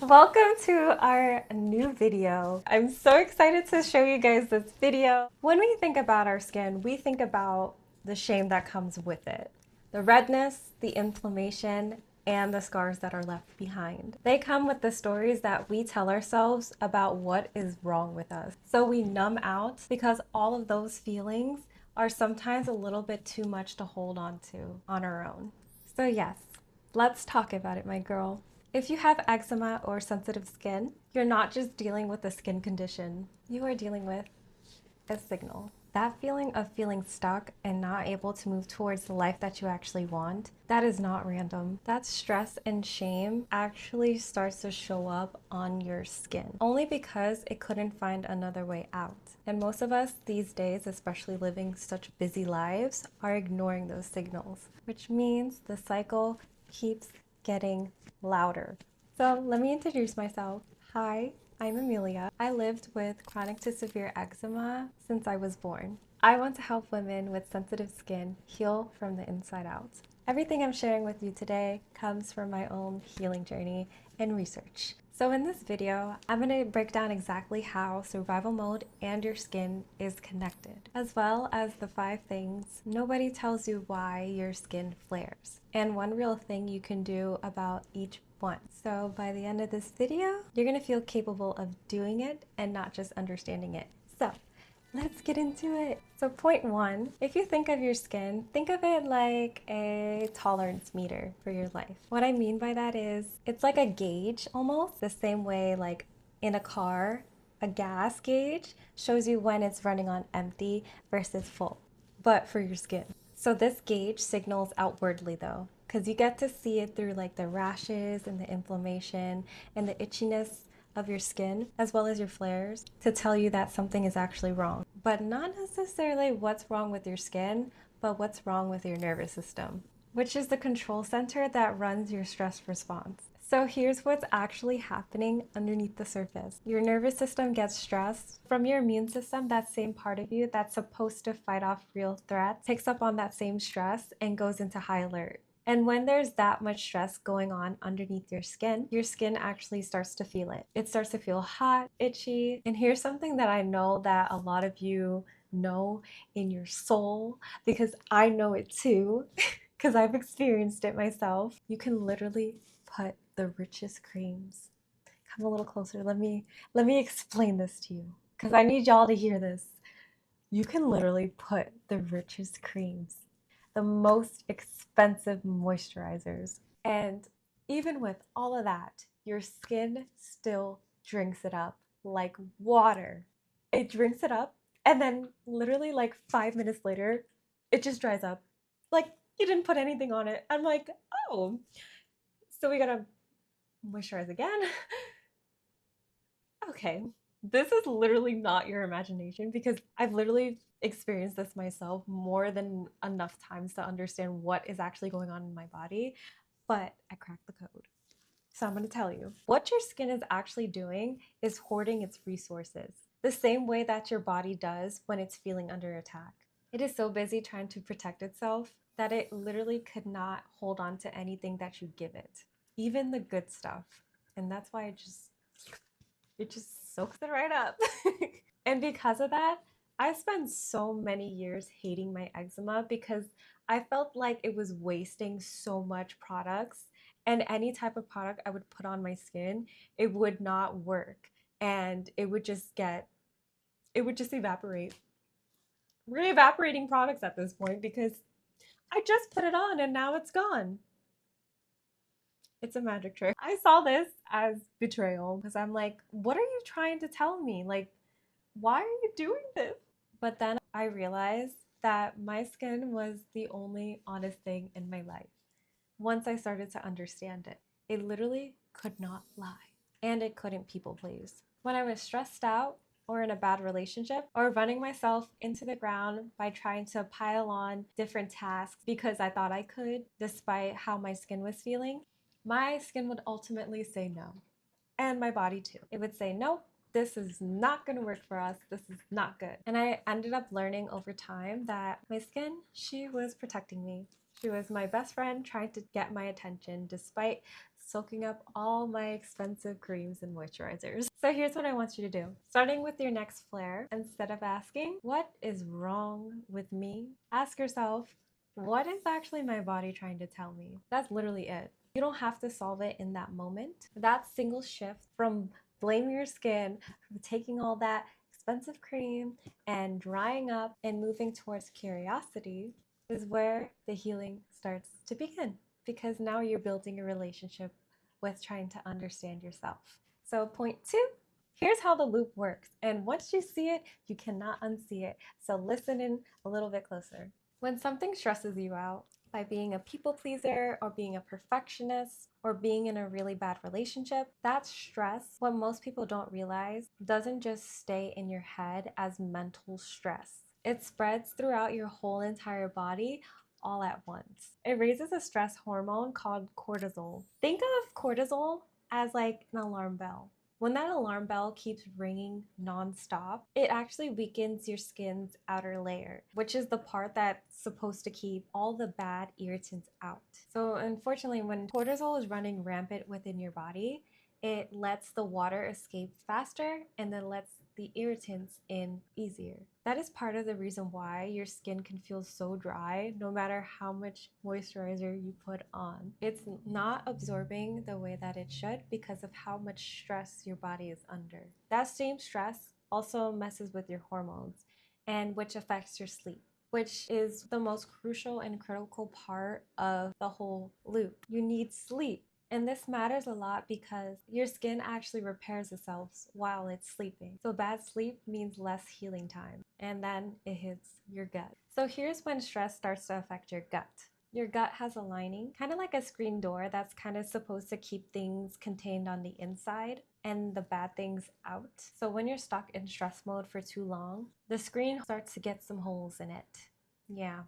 Welcome to our new video. I'm so excited to show you guys this video. When we think about our skin, we think about the shame that comes with it. The redness, the inflammation, and the scars that are left behind. They come with the stories that we tell ourselves about what is wrong with us. So we numb out because all of those feelings are sometimes a little bit too much to hold on to on our own. So yes, let's talk about it, my girl. If you have eczema or sensitive skin, you're not just dealing with a skin condition, you are dealing with a signal. That feeling of feeling stuck and not able to move towards the life that you actually want, that is not random. That stress and shame actually starts to show up on your skin, only because it couldn't find another way out. And most of us these days, especially living such busy lives, are ignoring those signals, which means the cycle keeps getting louder. So let me introduce myself. Hi, I'm Amelia. I lived with chronic to severe eczema since I was born. I want to help women with sensitive skin heal from the inside out. Everything I'm sharing with you today comes from my own healing journey and research. So in this video, I'm going to break down exactly how survival mode and your skin is connected, as well as the 5 things nobody tells you why your skin flares, and one real thing you can do about each one. So by the end of this video, you're going to feel capable of doing it and not just understanding it. So let's get into it. So point 1, if you think of your skin, think of it like a tolerance meter for your life. What I mean by that is it's like a gauge almost, the same way like in a car, a gas gauge shows you when it's running on empty versus full, but for your skin. So this gauge signals outwardly though, because you get to see it through like the rashes and the inflammation and the itchiness of your skin, as well as your flares, to tell you that something is actually wrong. But not necessarily what's wrong with your skin, but what's wrong with your nervous system, which is the control center that runs your stress response. So here's what's actually happening underneath the surface. Your nervous system gets stressed from your immune system. That same part of you that's supposed to fight off real threats picks up on that same stress and goes into high alert. And when there's that much stress going on underneath your skin actually starts to feel it. It starts to feel hot, itchy. And here's something that I know that a lot of you know in your soul, because I know it too, because I've experienced it myself. You can literally put the richest creams. Come a little closer. Let me explain this to you, because I need y'all to hear this. You can literally put the richest creams, the most expensive moisturizers, and even with all of that, your skin still drinks it up like water. It drinks it up, and then literally like 5 minutes later, it just dries up. Like you didn't put anything on it. I'm like, oh, so we gotta moisturize again? Okay, this is literally not your imagination, because I've literally experienced this myself more than enough times to understand what is actually going on in my body, but I cracked the code. So I'm going to tell you. What your skin is actually doing is hoarding its resources, the same way that your body does when it's feeling under attack. It is so busy trying to protect itself that it literally could not hold on to anything that you give it, even the good stuff. And that's why it just soaks it right up. And because of that, I spent so many years hating my eczema because I felt like it was wasting so much products, and any type of product I would put on my skin, it would not work, and it would just evaporate. We're evaporating products at this point because I just put it on and now it's gone. It's a magic trick. I saw this as betrayal because I'm like, what are you trying to tell me? Like, why are you doing this? But then I realized that my skin was the only honest thing in my life. Once I started to understand it, it literally could not lie, and it couldn't people please. When I was stressed out or in a bad relationship or running myself into the ground by trying to pile on different tasks because I thought I could, despite how my skin was feeling, my skin would ultimately say no. And my body too. It would say, nope, this is not going to work for us. This is not good. And I ended up learning over time that my skin, she was protecting me. She was my best friend trying to get my attention despite soaking up all my expensive creams and moisturizers. So here's what I want you to do. Starting with your next flare, instead of asking, what is wrong with me? Ask yourself, what is actually my body trying to tell me? That's literally it. You don't have to solve it in that moment. That single shift from blaming your skin, from taking all that expensive cream and drying up and moving towards curiosity is where the healing starts to begin, because now you're building a relationship with trying to understand yourself. So point 2, here's how the loop works. And once you see it, you cannot unsee it. So listen in a little bit closer. When something stresses you out, by being a people pleaser or being a perfectionist or being in a really bad relationship, that stress, what most people don't realize, doesn't just stay in your head as mental stress. It spreads throughout your whole entire body all at once. It raises a stress hormone called cortisol. Think of cortisol as like an alarm bell. When that alarm bell keeps ringing nonstop, it actually weakens your skin's outer layer, which is the part that's supposed to keep all the bad irritants out. So unfortunately, when cortisol is running rampant within your body, it lets the water escape faster and then lets the irritants in easier. That is part of the reason why your skin can feel so dry no matter how much moisturizer you put on. It's not absorbing the way that it should because of how much stress your body is under. That same stress also messes with your hormones, and which affects your sleep, which is the most crucial and critical part of the whole loop. You need sleep. And this matters a lot because your skin actually repairs itself while it's sleeping. So bad sleep means less healing time, and then it hits your gut. So here's when stress starts to affect your gut. Your gut has a lining, kind of like a screen door that's kind of supposed to keep things contained on the inside and the bad things out. So when you're stuck in stress mode for too long, the screen starts to get some holes in it. Yeah.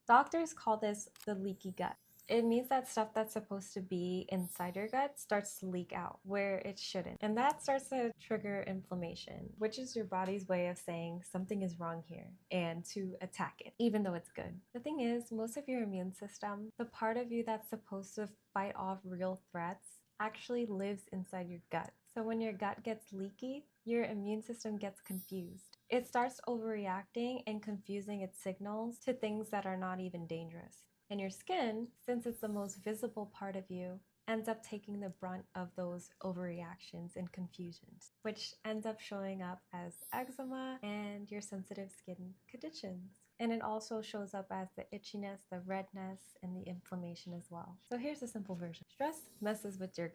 Doctors call this the leaky gut. It means that stuff that's supposed to be inside your gut starts to leak out where it shouldn't. And that starts to trigger inflammation, which is your body's way of saying something is wrong here and to attack it, even though it's good. The thing is, most of your immune system, the part of you that's supposed to fight off real threats, actually lives inside your gut. So when your gut gets leaky, your immune system gets confused. It starts overreacting and confusing its signals to things that are not even dangerous. And your skin, since it's the most visible part of you, ends up taking the brunt of those overreactions and confusions, which ends up showing up as eczema and your sensitive skin conditions. And it also shows up as the itchiness, the redness, and the inflammation as well. So here's a simple version. Stress messes with your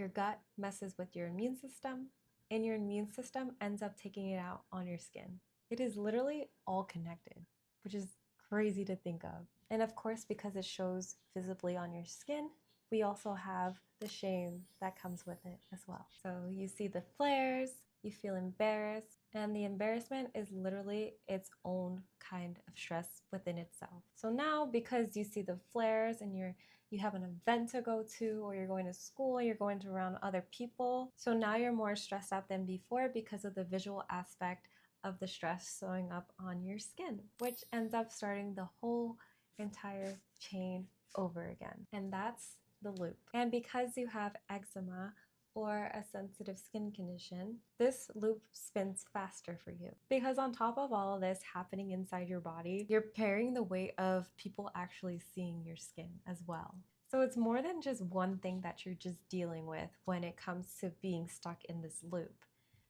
gut messes with your immune system, and your immune system ends up taking it out on your skin. It is literally all connected, which is crazy to think of. And of course, because it shows visibly on your skin, we also have the shame that comes with it as well. So you see the flares, you feel embarrassed, and the embarrassment is literally its own kind of stress within itself. So now, because you see the flares and you have an event to go to, or you're going to school, you're going to around other people, so now you're more stressed out than before because of the visual aspect of the stress showing up on your skin, which ends up starting the whole entire chain over again. And that's the loop. And because you have eczema or a sensitive skin condition, this loop spins faster for you. Because on top of all of this happening inside your body, you're carrying the weight of people actually seeing your skin as well. So it's more than just one thing that you're just dealing with when it comes to being stuck in this loop.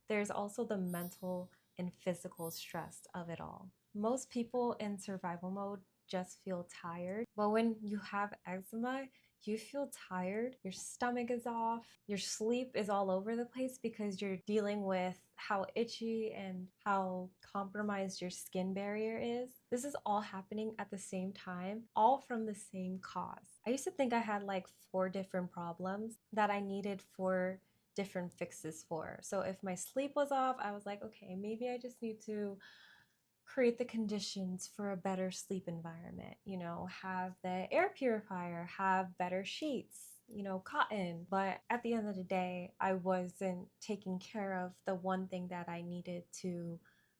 There's also the mental and physical stress of it all. Most people in survival mode just feel tired, but when you have eczema, you feel tired, your stomach is off, your sleep is all over the place because you're dealing with how itchy and how compromised your skin barrier is. This is all happening at the same time, all from the same cause. I used to think I had like 4 different problems that I needed 4 different fixes for. So if my sleep was off, I was like, okay, maybe I just need to create the conditions for a better sleep environment, have the air purifier, have better sheets, cotton. But at the end of the day, I wasn't taking care of the one thing that I needed to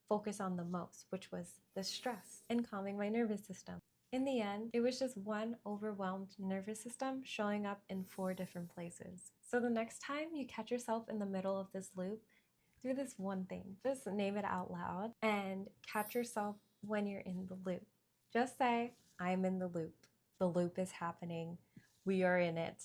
focus on the most, which was the stress and calming my nervous system. In the end, it was just one overwhelmed nervous system showing up in 4 different places. So the next time you catch yourself in the middle of this loop, do this one thing. Just name it out loud and catch yourself when you're in the loop. Just say, I'm in the loop. The loop is happening. We are in it.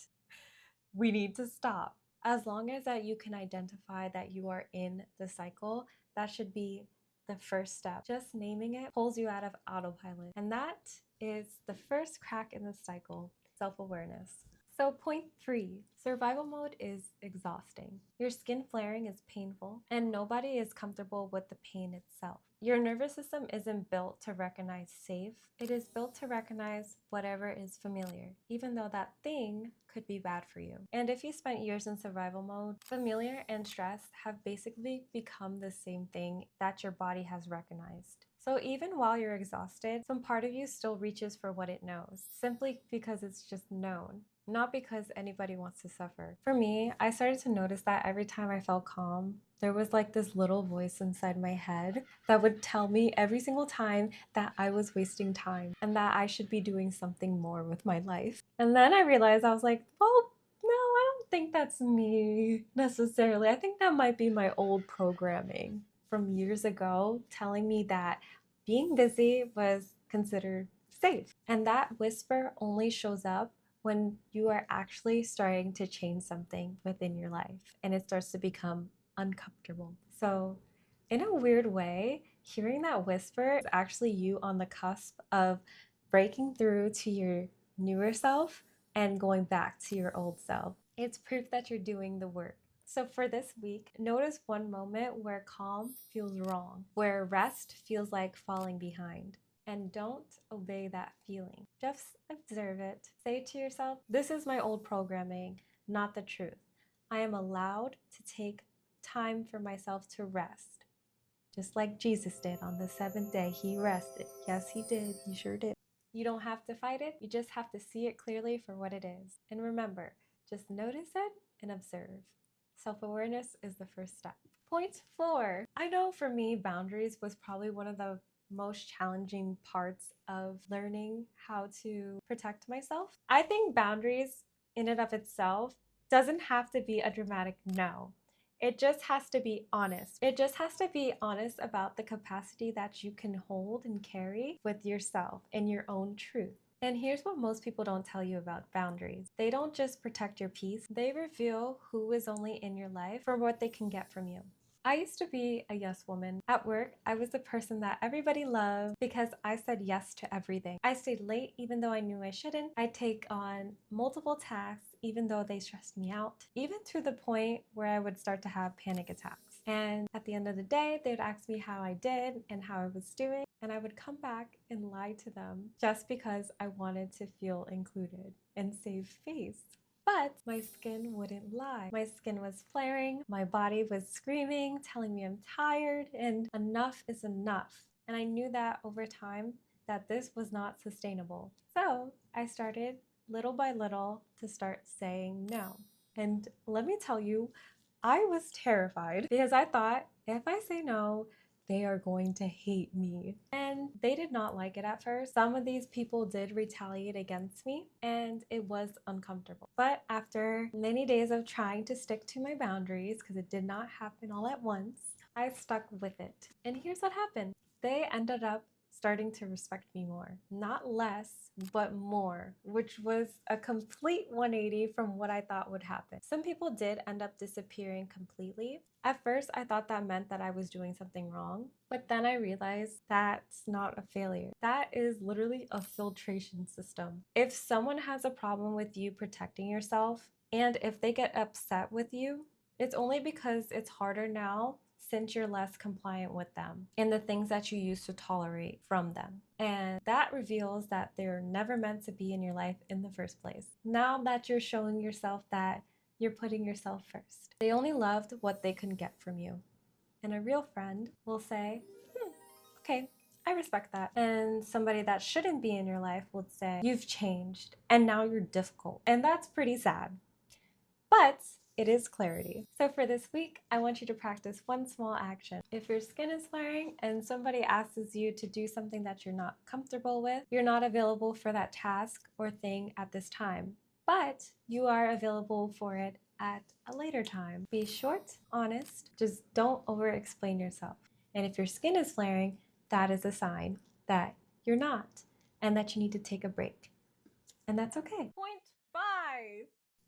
We need to stop. As long as that you can identify that you are in the cycle, that should be the first step. Just naming it pulls you out of autopilot. And that is the first crack in the cycle, self-awareness. So point 3, survival mode is exhausting. Your skin flaring is painful and nobody is comfortable with the pain itself. Your nervous system isn't built to recognize safe. It is built to recognize whatever is familiar, even though that thing could be bad for you. And if you spent years in survival mode, familiar and stress have basically become the same thing that your body has recognized. So even while you're exhausted, some part of you still reaches for what it knows, simply because it's just known. Not because anybody wants to suffer. For me, I started to notice that every time I felt calm, there was like this little voice inside my head that would tell me every single time that I was wasting time and that I should be doing something more with my life. And then I realized I was like, well, no, I don't think that's me necessarily. I think that might be my old programming from years ago telling me that being busy was considered safe. And that whisper only shows up when you are actually starting to change something within your life and it starts to become uncomfortable. So in a weird way, hearing that whisper is actually you on the cusp of breaking through to your newer self and going back to your old self. It's proof that you're doing the work. So for this week, notice one moment where calm feels wrong, where rest feels like falling behind. And don't obey that feeling. Just observe it. Say to yourself, this is my old programming, not the truth. I am allowed to take time for myself to rest. Just like Jesus did on the 7th day, he rested. Yes, he did. He sure did. You don't have to fight it. You just have to see it clearly for what it is. And remember, just notice it and observe. Self-awareness is the first step. Point 4. I know for me, boundaries was probably one of the most challenging parts of learning how to protect myself. I think boundaries in and of itself doesn't have to be a dramatic no. It just has to be honest. It just has to be honest about the capacity that you can hold and carry with yourself and your own truth. And here's what most people don't tell you about boundaries. They don't just protect your peace, they reveal who is only in your life for what they can get from you. I used to be a yes woman. At work, I was the person that everybody loved because I said yes to everything. I stayed late even though I knew I shouldn't. I'd take on multiple tasks even though they stressed me out, even to the point where I would start to have panic attacks. And at the end of the day, they would ask me how I did and how I was doing, and I would come back and lie to them just because I wanted to feel included and save face. But my skin wouldn't lie. My skin was flaring, my body was screaming, telling me I'm tired, and enough is enough. And I knew that over time that this was not sustainable. So I started little by little to start saying no. And let me tell you, I was terrified because I thought if I say no, they are going to hate me. And they did not like it at first. Some of these people did retaliate against me and it was uncomfortable. But after many days of trying to stick to my boundaries, because it did not happen all at once, I stuck with it. And here's what happened. They ended up starting to respect me more. Not less, but more, which was a complete 180 from what I thought would happen. Some people did end up disappearing completely. At first, I thought that meant that I was doing something wrong, but then I realized that's not a failure. That is literally a filtration system. If someone has a problem with you protecting yourself, and if they get upset with you, it's only because it's harder now since you're less compliant with them and the things that you used to tolerate from them. And that reveals that they're never meant to be in your life in the first place. Now that you're showing yourself that you're putting yourself first. They only loved what they can get from you. And a real friend will say, okay, I respect that. And somebody that shouldn't be in your life would say, you've changed and now you're difficult. And that's pretty sad. But it is clarity. So for this week, I want you to practice one small action. If your skin is flaring and somebody asks you to do something that you're not comfortable with, you're not available for that task or thing at this time, but you are available for it at a later time. Be short, honest, just don't over-explain yourself. And if your skin is flaring, that is a sign that you're not and that you need to take a break. And that's okay. Point 5.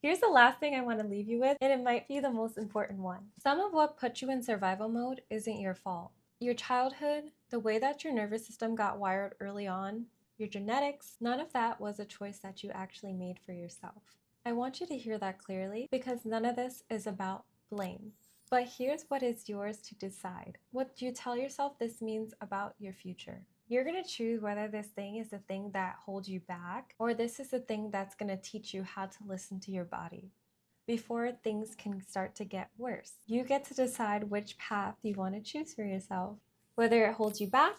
Here's the last thing I want to leave you with, and it might be the most important one. Some of what put you in survival mode isn't your fault. Your childhood, the way that your nervous system got wired early on, your genetics, none of that was a choice that you actually made for yourself. I want you to hear that clearly because none of this is about blame. But here's what is yours to decide. What you tell yourself this means about your future. You're going to choose whether this thing is the thing that holds you back or this is the thing that's going to teach you how to listen to your body before things can start to get worse. You get to decide which path you want to choose for yourself, whether it holds you back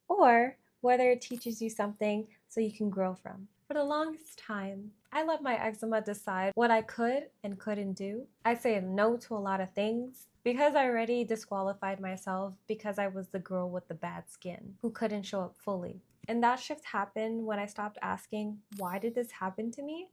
or whether it teaches you something so you can grow from. For the longest time, I let my eczema decide what I could and couldn't do. I said no to a lot of things because I already disqualified myself because I was the girl with the bad skin who couldn't show up fully. And that shift happened when I stopped asking, why did this happen to me?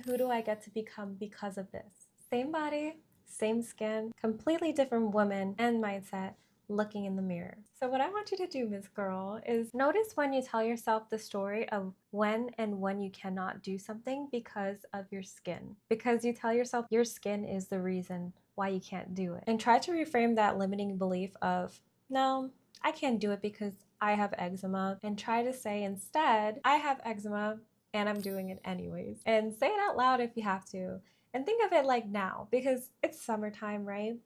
Who do I get to become because of this? Same body, same skin, completely different woman and mindset looking in the mirror. So what I want you to do, Miss Girl, is notice when you tell yourself the story of when and when you cannot do something because of your skin. Because you tell yourself your skin is the reason why you can't do it. And try to reframe that limiting belief of, no, I can't do it because I have eczema. And try to say instead, I have eczema and I'm doing it anyways. And say it out loud if you have to. And think of it like now, because it's summertime, right?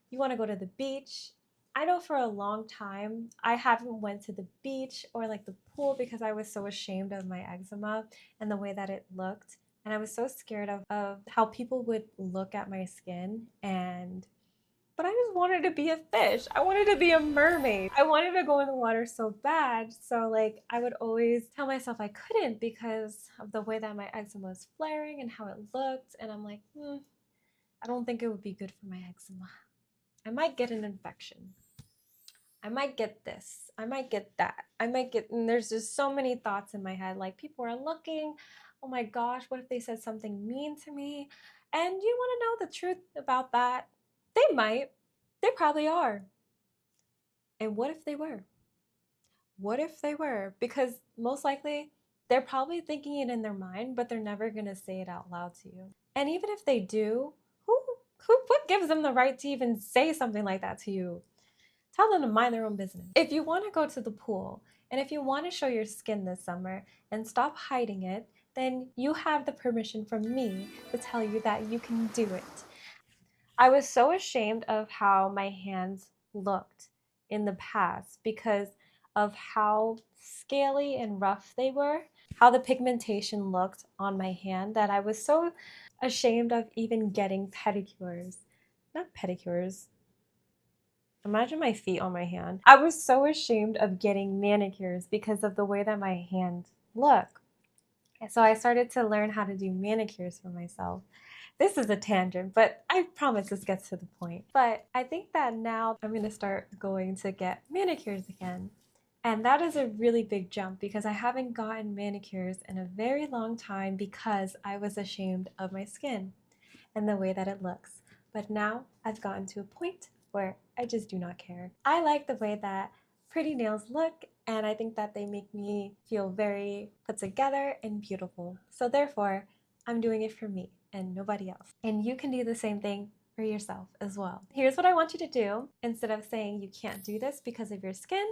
You want to go to the beach. I know for a long time, I haven't went to the beach or like the pool because I was so ashamed of my eczema and the way that it looked. And I was so scared of how people would look at my skin but I just wanted to be a fish. I wanted to be a mermaid. I wanted to go in the water so bad. So like I would always tell myself I couldn't because of the way that my eczema was flaring and how it looked. And I'm like, I don't think it would be good for my eczema. I might get an infection. I might get this. I might get that. And there's just so many thoughts in my head. Like people are looking. Oh my gosh, what if they said something mean to me? And you want to know the truth about that? They might. They probably are. And what if they were? What if they were? Because most likely they're probably thinking it in their mind, but they're never going to say it out loud to you. And even if they do, what gives them the right to even say something like that to you? Tell them to mind their own business. If you want to go to the pool and if you want to show your skin this summer and stop hiding it, then you have the permission from me to tell you that you can do it. I was so ashamed of how my hands looked in the past because of how scaly and rough they were, how the pigmentation looked on my hand, that I was so ashamed of even getting pedicures. Not pedicures. Imagine my feet on my hand. I was so ashamed of getting manicures because of the way that my hands look. So I started to learn how to do manicures for myself. This is a tangent, but I promise this gets to the point. But I think that now I'm going to start going to get manicures again. And that is a really big jump because I haven't gotten manicures in a very long time because I was ashamed of my skin and the way that it looks. But now I've gotten to a point where I just do not care. I like the way that pretty nails look, and I think that they make me feel very put together and beautiful. So therefore, I'm doing it for me and nobody else. And you can do the same thing for yourself as well. Here's what I want you to do. Instead of saying you can't do this because of your skin,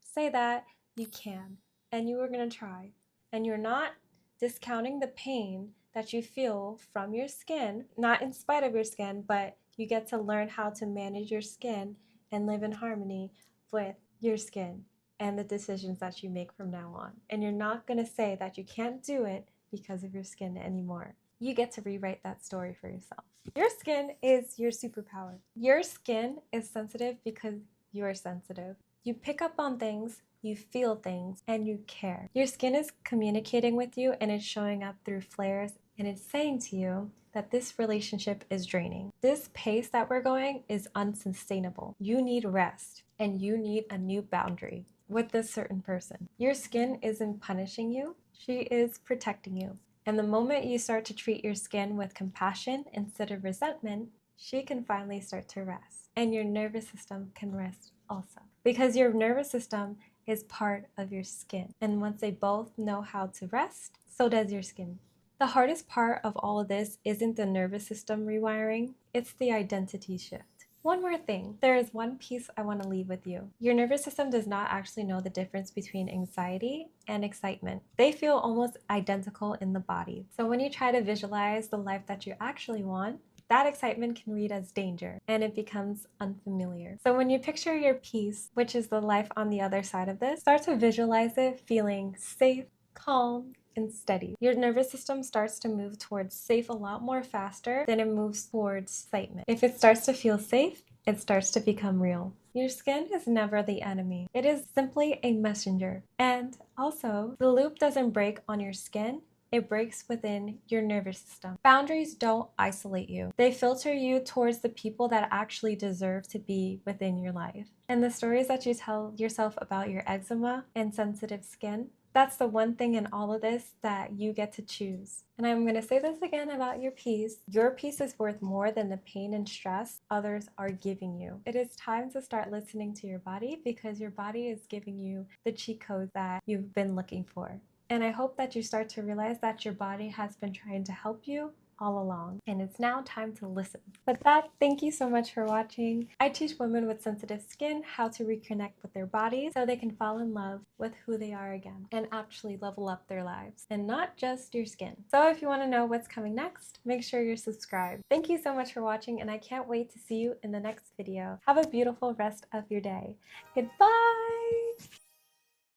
say that you can and you are going to try. And you're not discounting the pain that you feel from your skin, not in spite of your skin, but you get to learn how to manage your skin and live in harmony with your skin and the decisions that you make from now on. And you're not going to say that you can't do it because of your skin anymore. You get to rewrite that story for yourself. Your skin is your superpower. Your skin is sensitive because you're sensitive. You pick up on things, you feel things, and you care. Your skin is communicating with you and it's showing up through flares and it's saying to you, that this relationship is draining. This pace that we're going is unsustainable. You need rest and you need a new boundary with this certain person. Your skin isn't punishing you, she is protecting you. And the moment you start to treat your skin with compassion instead of resentment, she can finally start to rest. And your nervous system can rest also. Because your nervous system is part of your skin. And once they both know how to rest, so does your skin. The hardest part of all of this isn't the nervous system rewiring, it's the identity shift. One more thing, there is one piece I want to leave with you. Your nervous system does not actually know the difference between anxiety and excitement. They feel almost identical in the body. So when you try to visualize the life that you actually want, that excitement can read as danger and it becomes unfamiliar. So when you picture your peace, which is the life on the other side of this, start to visualize it feeling safe, calm, and steady. Your nervous system starts to move towards safe a lot more faster than it moves towards excitement. If it starts to feel safe, it starts to become real. Your skin is never the enemy. It is simply a messenger. And also, the loop doesn't break on your skin. It breaks within your nervous system. Boundaries don't isolate you. They filter you towards the people that actually deserve to be within your life. And the stories that you tell yourself about your eczema and sensitive skin, that's the one thing in all of this that you get to choose. And I'm going to say this again about your peace. Your peace is worth more than the pain and stress others are giving you. It is time to start listening to your body because your body is giving you the cheat codes that you've been looking for. And I hope that you start to realize that your body has been trying to help you all along, and it's now time to listen. With that, thank you so much for watching. I teach women with sensitive skin how to reconnect with their bodies so they can fall in love with who they are again and actually level up their lives and not just your skin. So if you want to know what's coming next, make sure you're subscribed. Thank you so much for watching, and I can't wait to see you in the next video. Have a beautiful rest of your day. Goodbye!